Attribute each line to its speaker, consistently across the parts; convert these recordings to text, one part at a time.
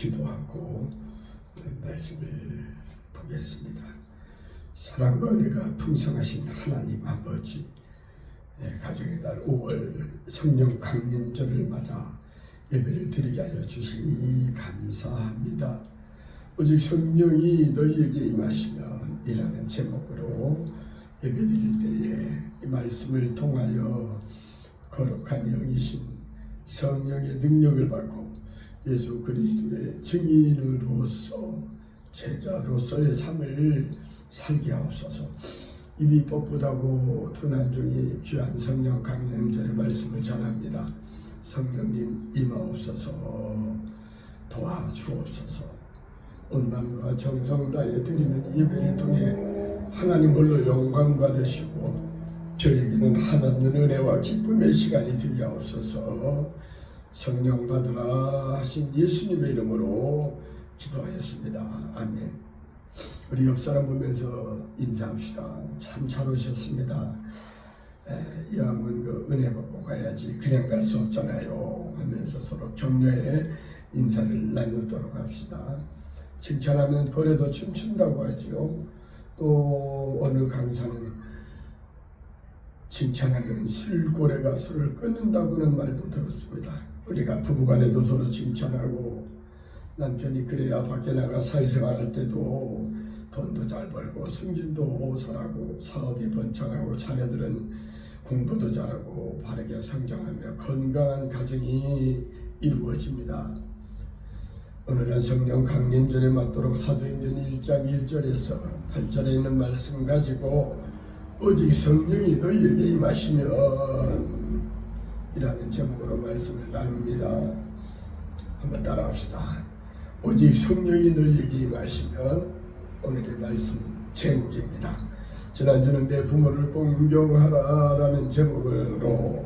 Speaker 1: 기도하고 말씀을 보겠습니다. 사랑과 은혜가 풍성하신 하나님 아버지, 가정의 달 5월 성령 강림절을 맞아 예배를 드리게 하여 주시니 감사합니다. 오직 성령이 너희에게 임하시면 이라는 제목으로 예배 드릴 때에 이 말씀을 통하여 거룩한 영이신 성령의 능력을 받고 예수 그리스도의 증인으로서 제자로서의 삶을 살게 하옵소서. 입이 뻣뻣하고 둔한 중이 귀한 성령 강림절의 말씀을 전합니다. 성령님 임하옵소서. 도와주옵소서. 온 마음과 정성 다해 드리는 예배를 통해 하나님 홀로 영광 받으시고 저에게는 하나님 은혜와 기쁨의 시간이 되게 하옵소서. 성령 받으라 하신 예수님의 이름으로 기도하였습니다. 아멘. 우리 옆 사람 보면서 인사합시다. 참 잘 오셨습니다. 이왕은 그 은혜 받고 가야지 그냥 갈 수 없잖아요 하면서 서로 격려의 인사를 나누도록 합시다. 칭찬하면 고래도 춤춘다고 하지요. 또 어느 강사는 칭찬하면 술고래가 술을 끊는다고는 말도 들었습니다. 우리가 부부간에도 서로 칭찬하고 남편이 그래야 밖에 나가 사회생활할 때도 돈도 잘 벌고 승진도 잘하고 사업이 번창하고 자녀들은 공부도 잘하고 바르게 성장하며 건강한 가정이 이루어집니다. 오늘은 성령 강림절에 맞도록 사도행전 1장 1절에서 8절에 있는 말씀 가지고 오직 성령이 너희에게 임하시면 이라는 제목으로 말씀을 나눕니다. 한번 따라합시다. 오직 성령이 너희에게 임하시면 오늘의 말씀 제목입니다. 지난주는 내 부모를 공경하라 라는 제목으로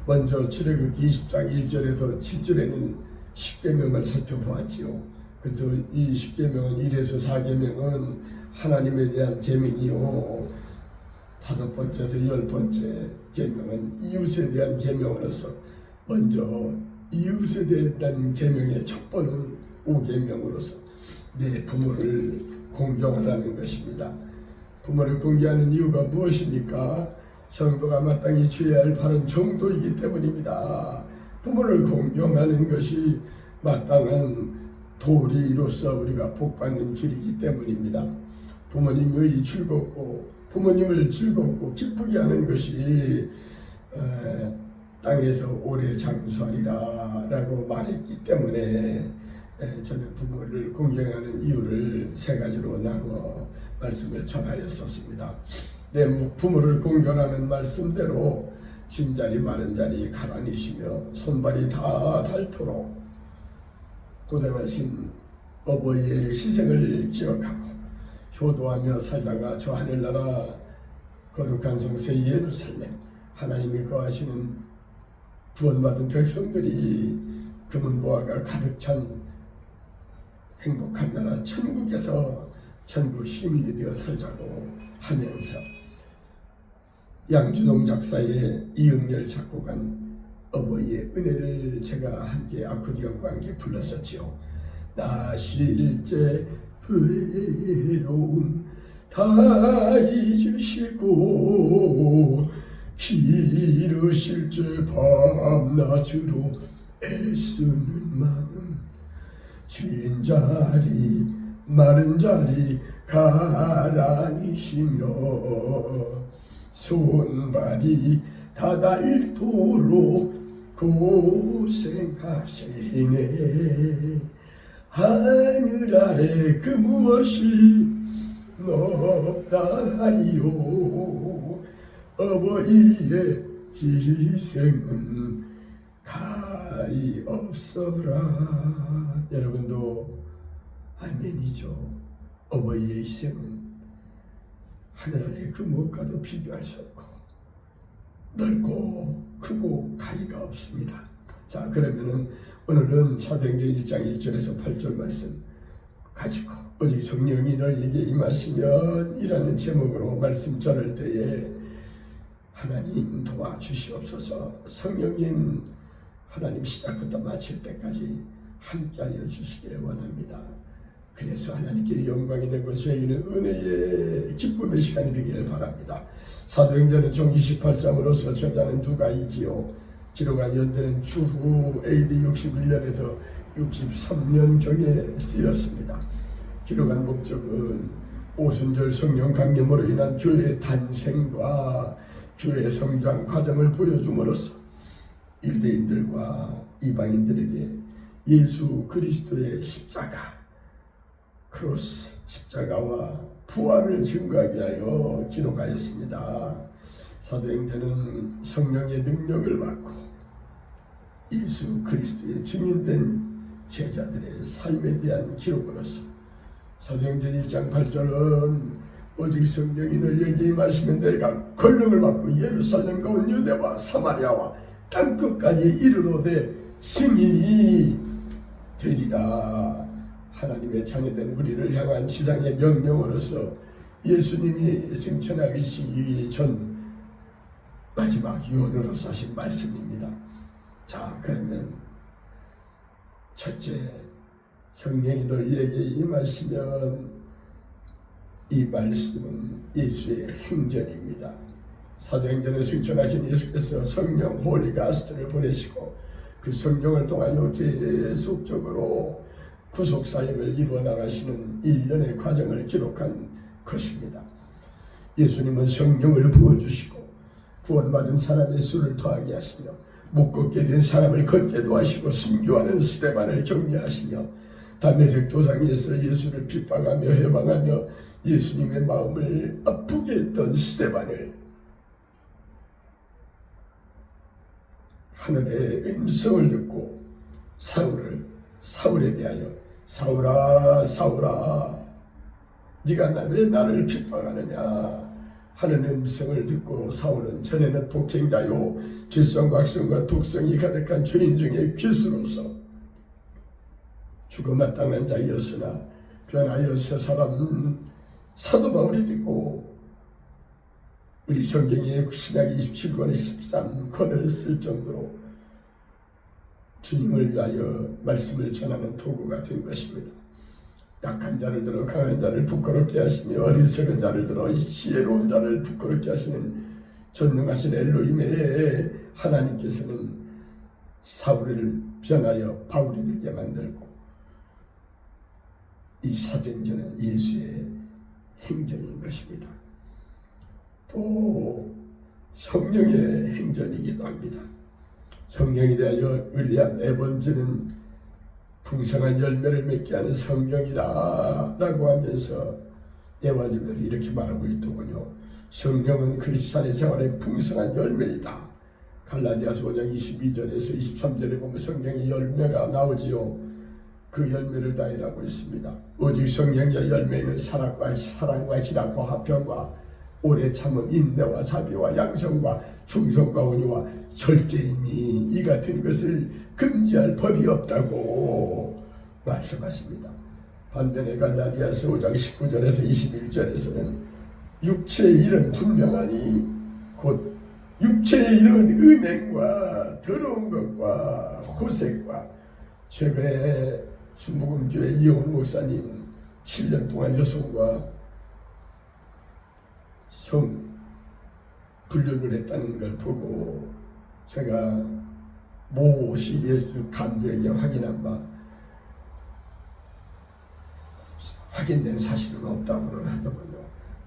Speaker 1: 먼저 출애굽기 20장 1절에서 7절에는 10계명을 살펴보았지요. 그래서 이 10계명은 1에서 4계명은 하나님에 대한 계명이요, 5번째에서 10번째 계명은 이웃에 대한 계명으로서 먼저 이웃에 대한 계명의 첫 번은 5계명으로서 내 부모를 공경하라는 것입니다. 부모를 공경하는 이유가 무엇입니까? 성도가 마땅히 취해야 할 바른 정도이기 때문입니다. 부모를 공경하는 것이 마땅한 도리로서 우리가 복받는 길이기 때문입니다. 부모님의 즐겁고 부모님을 즐겁고 기쁘게 하는 것이 땅에서 오래 장수하리라 라고 말했기 때문에 저는 부모를 공경하는 이유를 3가지로 나누어 말씀을 전하였었습니다. 내 부모를 공경하는 말씀대로 진자리 마른자리 가라니시며 손발이 다 닳도록 고생하신 어버이의 희생을 기억하고 효도하며 살다가 저 하늘나라 거룩한 성세 예루살렘 하나님이 거하시는 구원받은 백성들이 금은보화가 가득 찬 행복한 나라 천국에서 천국 시민이 되어 살자고 하면서 양주동 작사의 이응열 작곡한 어버이의 은혜를 제가 함께 아코디언과 함께 불렀었지요. 나 실제 외로움 다 잊으시고 기르실 제 밤낮으로 애쓰는 마음 쥔 자리 마른 자리 가라니시며 손발이 다 닳도록 고생하시네. 하늘 아래 그 무엇이 높다하니요. 어버이의 희생은 가히 없어라. 여러분도 아멘이죠. 어버이의 희생은 하늘 아래 그 무엇과도 비교할 수 없고 넓고 크고 가히가 없습니다. 자, 그러면은 오늘은 사도행전 1장 1절에서 8절 말씀 가지고 오직 성령이 너희에게 임하시면 이라는 제목으로 말씀 전할 때에 하나님 도와주시옵소서. 성령님 하나님 시작부터 마칠 때까지 함께하여 주시기를 원합니다. 그래서 하나님께 영광이 되고 저에게는 은혜의 기쁨의 시간이 되기를 바랍니다. 사도행전은 총 28장으로서 저자는 누가이지요. 기록한 연대는 추후 AD 61년에서 63년경에 쓰였습니다. 기록한 목적은 오순절 성령 강림으로 인한 교회의 단생과 교회의 성장 과정을 보여줌으로써 유대인들과 이방인들에게 예수 그리스도의 십자가, 크로스, 십자가와 부활을 증거하게 하여 기록하였습니다. 사도행전은 성령의 능력을 받고 예수 그리스도의 증인된 제자들의 삶에 대한 기록으로서 사도행전 1장 8절은 오직 성령이 너희에게 임하시면 너희가 권능을 받고 예루살렘과 온 유대와 사마리아와 땅끝까지 이르러되 증인이 되리라. 하나님의 자녀된 우리를 향한 지상의 명령으로서 예수님이 승천하시기 전 마지막 유언으로서 하신 말씀입니다. 자, 그러면 첫째, 성령이 너희에게 임하시면 이 말씀은 예수의 행전입니다. 사도행전에 승천하신 예수께서 성령 홀리가스트를 보내시고 그 성령을 통하여 계속적으로 구속사역을 이루어 나가시는 일련의 과정을 기록한 것입니다. 예수님은 성령을 부어주시고 구원받은 사람의 수를 더하게 하시며 못 걷게 된 사람을 걷게도 하시고 순교하는 스데반을 격려하시며 담메색 도상에서 예수를 핍박하며 해방하며 예수님의 마음을 아프게 했던 스데반을 하늘의 음성을 듣고 사울에 대하여 사울아 사울아 네가 왜 나를 핍박하느냐 하는 음성을 듣고 사울은 전에는 폭행자요 죄성과 악성과 독성이 가득한 죄인 중에 괴수로서 죽어 마땅한 자였으나 변하여 새 사람 사도 바울이 되고 우리 성경의 신약 27권의 13권을 쓸 정도로 주님을 위하여 말씀을 전하는 도구가 된 것입니다. 약한 자를 들어 강한 자를 부끄럽게 하시며 어리석은 자를 들어 지혜로운 자를 부끄럽게 하시는 전능하신 엘로힘의 하나님께서는 사울을 변하여 바울이 되게 만들고 이 사도행전은 예수의 행전인 것입니다. 또 성령의 행전이기도 합니다. 성령에 대하여 윌리엄 에번즈는 풍성한 열매를 맺게 하는 성령이다 라고 하면서 에반즈에서 이렇게 말하고 있더군요. 성령은 크리스찬의 생활의 풍성한 열매이다. 갈라디아서 5장 22절에서 23절에 보면 성령의 열매가 나오지요. 그 열매를 다이라고 있습니다. 오직 성령의 열매는 사랑과 희락과 화평과 오래 참음 인내와 자비와 양성과 충성과 온유와 절제이니 이 같은 것을 금지할 법이 없다고 말씀하십니다. 반면에 갈라디아서 5장 19절에서 21절에서는 육체의 일은 분명하니 곧 육체의 일은 음행과 더러운 것과 호색과 최근에 순복음교회 이용훈 목사님 7년 동안 여성과 성 분류를 했다는 걸 보고 제가 모 CBS 감독에게 확인한 바 확인된 사실은 없다고 하더군요.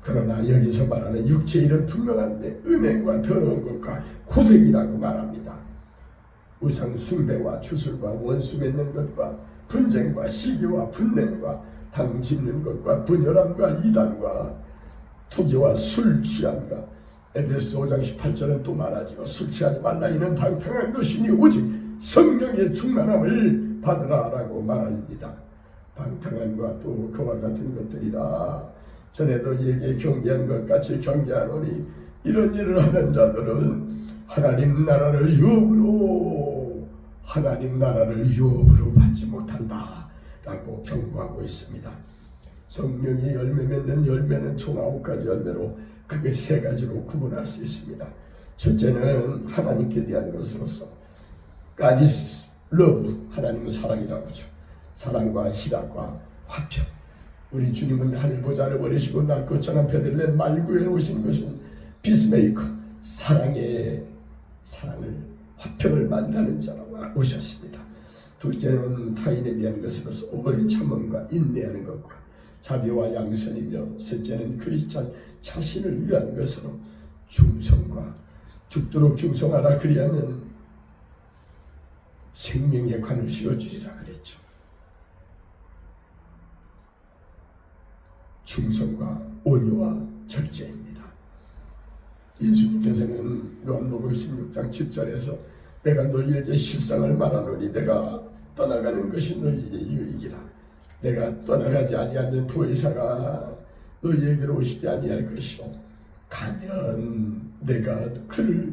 Speaker 1: 그러나 여기서 말하는 육체의 일은 분명한데 음행과 더러운 것과 호색이라고 말합니다. 우상 숭배와 주술과 원수 맺는 것과 분쟁과 시기와 분냄과 당 짚는 것과 분열함과 이단과 투기와 술 취함과 에베소 5장 18절은 또 말하지요. 술 취하지 말라 이는 방탕한 것이니 오직 성령의 충만함을 받으라 라고 말합니다. 방탕함과 또 그와 같은 것들이라 전에도 이에게 경계한 것 같이 경계하노니 이런 일을 하는 자들은 하나님 나라를 유업으로 받지 못한다 라고 경고하고 있습니다. 성령이 열매 맺는 열매는 총 9가지 열매로 크게 3가지로 구분할 수 있습니다. 첫째는 하나님께 대한 것으로서 까디스 러브, 하나님은 사랑이라고 하죠. 사랑과 희락과 화평. 우리 주님은 하늘 보좌를 버리시고 낮고 천한 패들을 말구해 오신 것은 피스메이커, 사랑을 화평을 만나는 자로 오셨습니다. 둘째는 타인에 대한 것으로서 오래 참음과 인내하는 것과 자비와 양선이며, 셋째는 크리스찬 자신을 위한 것으로 충성과 죽도록 충성하라, 그리하면 생명의 관을 씌워주리라 그랬죠. 충성과 온유와 절제입니다. 예수님께서는 요한복음 16장 7절에서 내가 너희에게 실상을 말하노니 내가 떠나가는 것이 너희에게 유익이라. 내가 떠나가지 아니하면 보혜사가 너희에게로 오시지 아니할 것이요 가면 내가 그를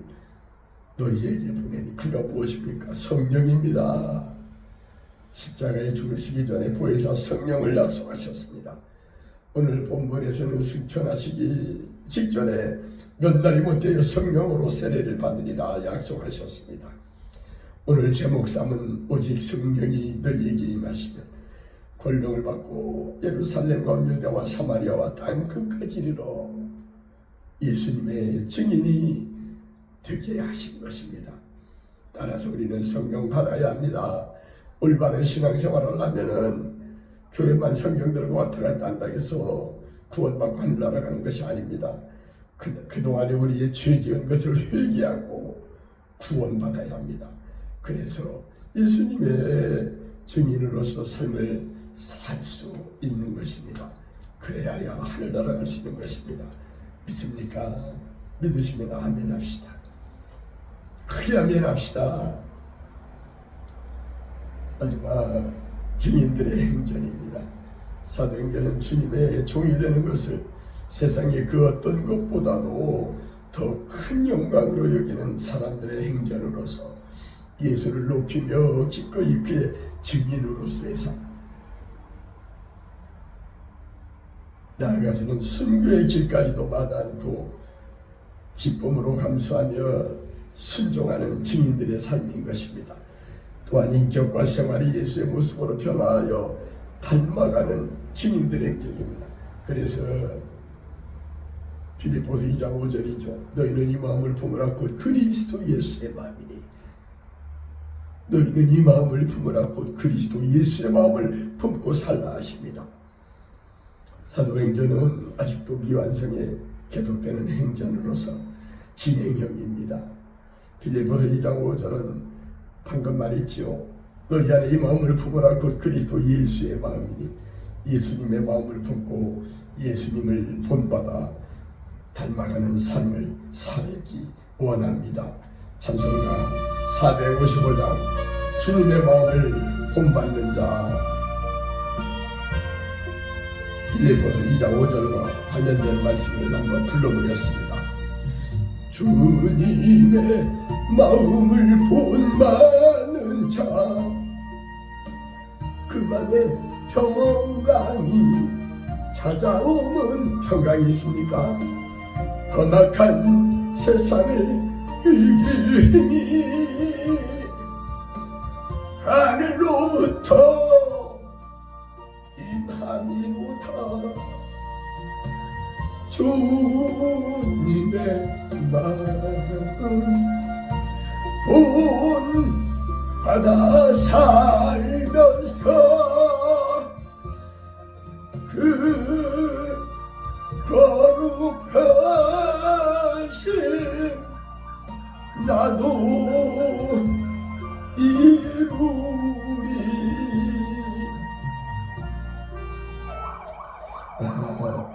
Speaker 1: 너희에게 보내니 그가 무엇입니까? 성령입니다. 십자가에 죽으시기 전에 보혜사 성령을 약속하셨습니다. 오늘 본문에서는 승천하시기 직전에 몇 날이 못되어 성령으로 세례를 받으리라 약속하셨습니다. 오늘 제목 삼은 오직 성령이 너희에게 임하시면 권능을 받고 예루살렘과 유대와 사마리아와 땅 끝까지 이르러 예수님의 증인이 되게 하신 것입니다. 따라서 우리는 성령 받아야 합니다. 올바른 신앙생활을 하면은 교회만 성경 들고 왔다 갔다 한다고 해서 구원받고 하늘 날아가는 것이 아닙니다. 그동안에 우리의 죄 지은 것을 회개하고 구원받아야 합니다. 그래서 예수님의 증인으로서 삶을 살 수 있는 것입니다. 그래야 하늘 날아갈 수 있는 것입니다. 믿습니까? 믿으시면 아멘 합시다. 크게 아멘 합시다. 마지막 증인들의 행전입니다. 사도행전은 주님의 종이 되는 것을 세상의 그 어떤 것보다도 더 큰 영광으로 여기는 사람들의 행전으로서 예수를 높이며 기꺼이 그의 증인으로서의 삶, 나아가서는 순교의 길까지도 마다않고 기쁨으로 감수하며 순종하는 증인들의 삶인 것입니다. 또한 인격과 생활이 예수의 모습으로 변화하여 닮아가는 증인들의 행적입니다. 그래서 빌립보서 2장 5절이죠. 너희는 이 마음을 품으라 곧 그리스도 예수의 마음이니. 너희는 이 마음을 품으라 곧 그리스도 예수의 마음을 품고 살라 하십니다. 사도행전은 아직도 미완성에 계속되는 행전으로서 진행형입니다. 빌립보서 2장 5절은 방금 말했지요. 너희 안에 이 마음을 품으라 곧 그리스도 예수의 마음이니. 예수님의 마음을 품고 예수님을 본받아 닮아가는 삶을 살기 원합니다. 찬송가 455장 주님의 마음을 본받는 자, 빌립보서 2장 5절과 관련된 말씀을 한번 불러보겠습니다. 주님의 마음을 본받는 자, 그만의 평강이 찾아오면 평강이 있습니까? 험악한 세상을 이길 힘이 하늘로부터 임함이로다. 주님의 마음을 본받아 살면서 그 거룩하신 나도 이루리.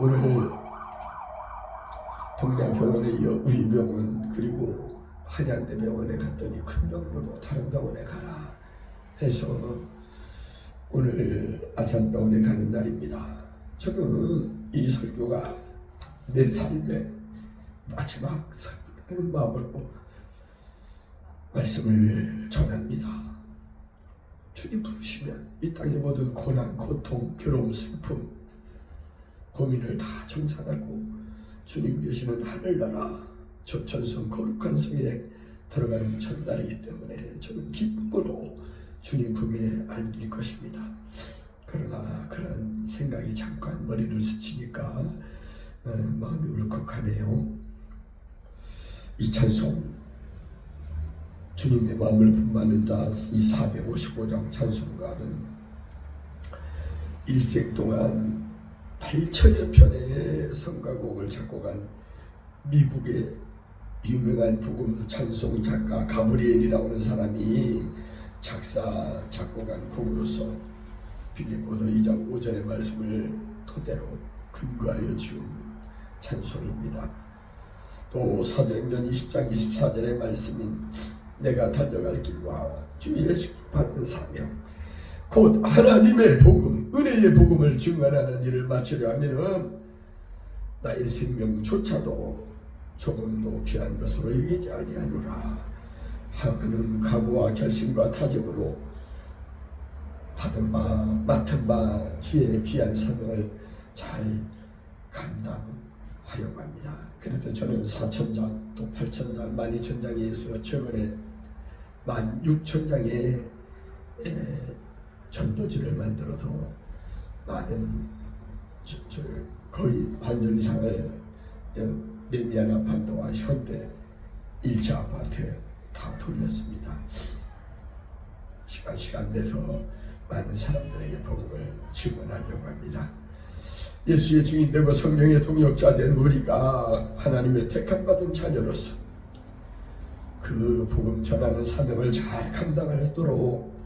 Speaker 1: 오늘 동양병원에 이어 우리병원 그리고 한양대병원에 갔더니 큰 병원으로 다른 병원에 가라 해서 오늘 아산병원에 가는 날입니다. 저는 이 설교가 내 삶의 마지막 설교라는 마음으로 말씀을 전합니다. 주님 부르시면 이 땅의 모든 고난, 고통, 괴로움, 슬픔, 고민을 다 청산하고 주님 계시는 하늘나라 저천성 거룩한 성에 들어가는 첫날이기 때문에 저는 기쁨으로 생각이 잠깐 머리를 스치니까 마음이 울컥하네요. 이 찬송, 주님의 마음을 품는 자, 이 455장 찬송가는 일생 동안 8천여 편의 성가곡을 작곡한 미국의 유명한 복음 찬송 작가 가브리엘이라고 하는 사람이 작사 작곡한 곡으로서 빌립보서 2장 5절의 말씀을 토대로 근거하여 지은 찬송입니다. 또 사도행전 20장 24절의 말씀인 내가 달려갈 길과 주 예수 받은 사명 곧 하나님의 복음, 은혜의 복음을 증언하는 일을 마치려 하면은 나의 생명조차도 조금도 귀한 것으로 여기지 아니하노라. 그는 각오와 결심과 다짐으로 맡은 바 주의 귀한 사명을 잘 감당하려고 합니다. 그래서 저는 4,000장, 또 8,000장, 12,000장에 의해서 최근에 16,000장의 전도지를 만들어서 많은 거의 반절 이상을 레미안 아파트와 현대 1차 아파트 다 돌렸습니다. 시간 내서 많은 사람들에게 복음을 증언하려고 합니다. 예수의 증인되고 성령의 동역자 된 우리가 하나님의 택함받은 자녀로서 그 복음 전하는 사명을 잘 감당하도록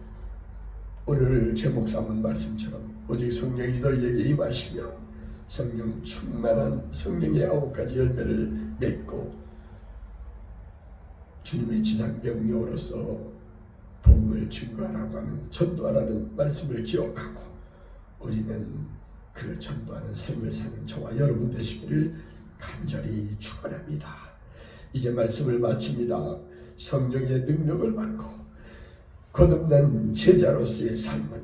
Speaker 1: 오늘 제목 삼은 말씀처럼 오직 성령이 너희에게 임하시며 성령 충만한 성령의 9가지 열매를 맺고 주님의 지상 명령으로서 복음을 증거하라고 하는 전도하라는 말씀을 기억하고 우리는 그 전도하는 삶을 사는 저와 여러분 되시기를 간절히 축원합니다. 이제 말씀을 마칩니다. 성령의 능력을 받고 거듭난 제자로서의 삶은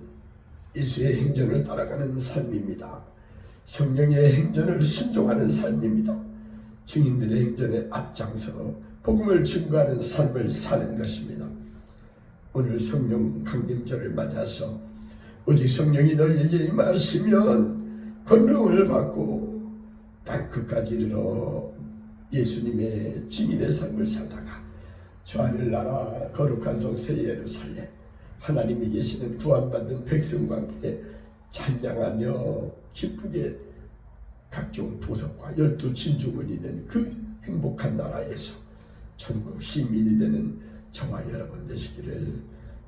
Speaker 1: 예수의 행전을 따라가는 삶입니다. 성령의 행전을 순종하는 삶입니다. 증인들의 행전에 앞장서 복음을 증거하는 삶을 사는 것입니다. 오늘 성령 강림절을 맞아서 오직 성령이 너희에게 임하시면 권능을 받고 땅끝까지 이르러 예수님의 증인의 삶을 살다가 주 하늘나라 거룩한 성 새 예루살렘 하나님이 계시는 구원받은 백성과 함께 찬양하며 기쁘게 각종 보석과 12진주문이 있는 그 행복한 나라에서 천국 시민이 되는 저와 여러분 되시기를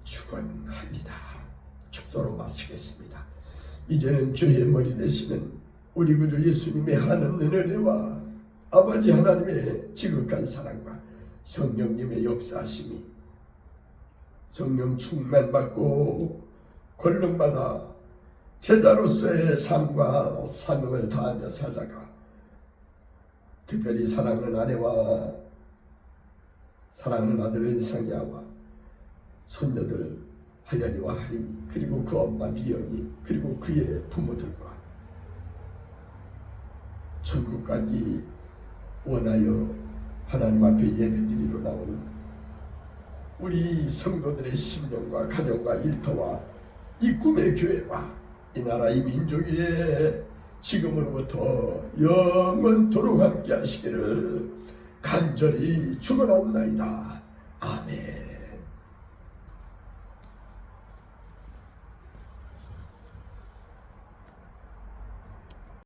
Speaker 1: 축원합니다. 축도로 마치겠습니다. 이제는 교회의 머리 되시는 우리 구주 예수님의 하나님의 은혜와 아버지 하나님의 지극한 사랑과 성령님의 역사하심이 성령 충만받고 권능받아 제자로서의 삶과 사명을 다하며 살다가 특별히 사랑하는 아내와 사랑하는 아들 은상야와 손녀들 하연이와 하림 그리고 그 엄마 미영이 그리고 그의 부모들과 천국까지 원하여 하나님 앞에 예배드리러 나오는 우리 성도들의 심령과 가정과 일터와 이 꿈의 교회와 이 나라 이 민족 위에 지금으로부터 영원토록 함께 하시기를 간절히 축원하옵나이다. 아멘.